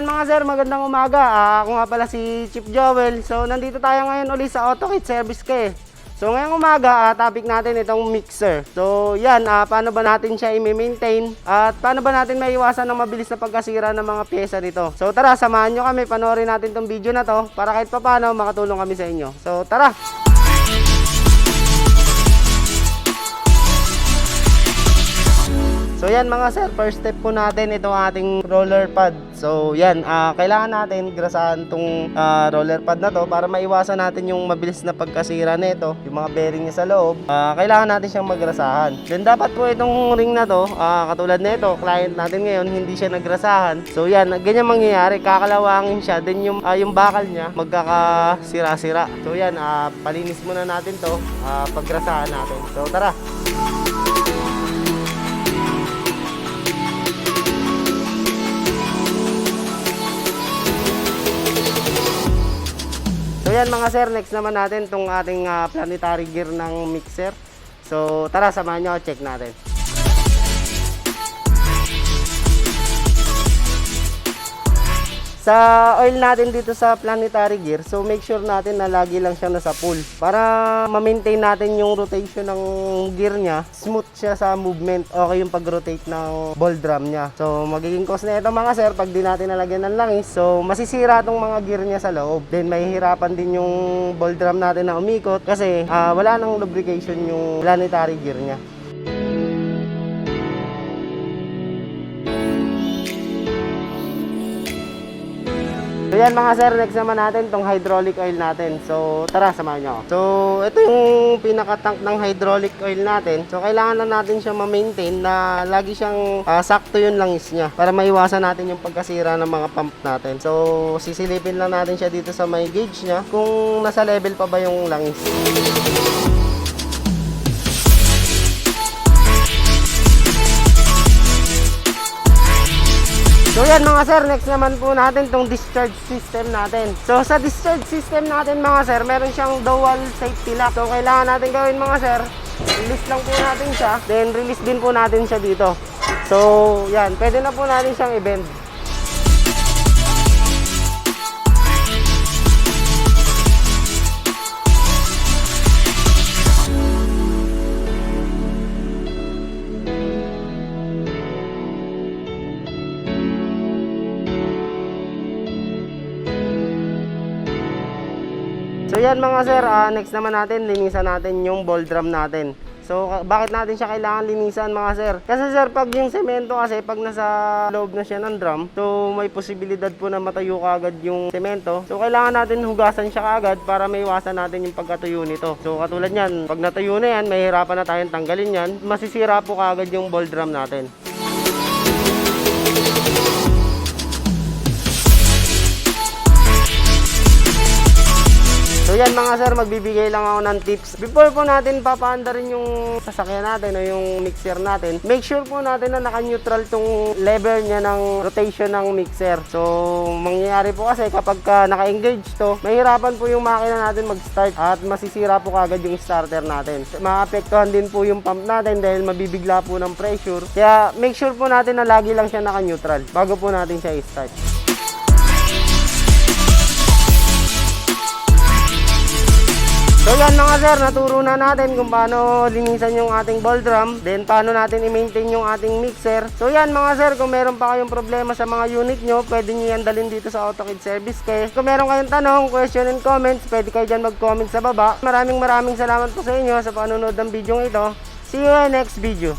mga sir, magandang umaga. Ako nga pala si Chief Joel. So nandito tayo ngayon ulit sa AutoKit Service Kay. So ngayong umaga, topic natin itong mixer. So yan, paano ba natin siya i-maintain at paano ba natin maiwasan ng mabilis na pagkasira ng mga pyesa nito. So tara, samahan nyo kami, panoorin natin itong video na to para kahit paano makatulong kami sa inyo. So tara! So yan mga sir, first step po natin itong ating roller pad. So yan, kailangan natin grasahan itong roller pad na to para maiwasan natin yung mabilis na pagkasira nito, yung mga bearing niya sa loob. Kailangan natin siyang magrasahan. Then dapat po itong ring na to, katulad nito, client natin ngayon hindi siya nagrasahan. So yan, ganyan mangyayari, kakalawangin siya, then yung bakal niya magkakasira-sira. So yan, palinis muna natin to, paggrasahan natin. So tara! So yan mga sir, next naman natin itong ating planetary gear ng mixer. So tara, samahan nyo, check natin. Sa oil natin dito sa planetary gear, so make sure natin na lagi lang siya nasa full para ma-maintain natin yung rotation ng gear niya. Smooth siya sa movement, okay yung pag-rotate ng ball drum niya. So magiging cause na ito mga sir, pag di natin nalagyan ng langis, so masisira tong mga gear niya sa loob. Then mahihirapan din yung ball drum natin na umikot kasi wala nang lubrication yung planetary gear niya. So yan mga sir, next naman natin itong hydraulic oil natin. So tara, samahan nyo ako. So ito yung pinaka-tank ng hydraulic oil natin. So kailangan lang natin siya ma-maintain na lagi siyang sakto yung langis niya para maiwasan natin yung pagkasira ng mga pump natin. So sisilipin lang natin siya dito sa may gauge niya kung nasa level pa ba yung langis. So yan mga sir, next naman po natin itong discharge system natin. So sa discharge system natin mga sir, meron siyang dual safety lock. So kailangan natin gawin mga sir, release lang po natin siya, then release din po natin siya dito. So yan, pwede na po natin siyang i-bend. So yan mga sir, next naman natin, linisan natin yung ball drum natin. So bakit natin siya kailangan linisan mga sir? Kasi sir, pag yung semento kasi, pag nasa loob na siya ng drum, so may posibilidad po na matayo kaagad yung semento. So kailangan natin hugasan siya kaagad para maiwasan natin yung pagkatuyo nito. So katulad yan, pag natuyo na yan, mahihirapan na tayong tanggalin yan, masisira po kaagad yung ball drum natin. So yan mga sir, magbibigay lang ako ng tips. Before po natin papaandarin yung sasakyan natin o yung mixer natin, make sure po natin na naka-neutral tong lever niya ng rotation ng mixer. So mangyayari po kasi kapag naka-engage to, mahirapan po yung makina natin mag-start at masisira po kagad yung starter natin. Maapektuhan din po yung pump natin dahil mabibigla po ng pressure. Kaya make sure po natin na lagi lang siya naka-neutral bago po natin siya i-start. So yan mga sir, naturo na natin kung paano linisan yung ating ball drum, then paano natin i-maintain yung ating mixer. So yan mga sir, kung meron pa kayong problema sa mga unit nyo, pwede nyo yan dalhin dito sa AutoKit Service Kay. Kung meron kayong tanong, question and comments, pwede kayo dyan mag-comment sa baba. Maraming salamat po sa inyo sa panonood ng video ito. See you in next video.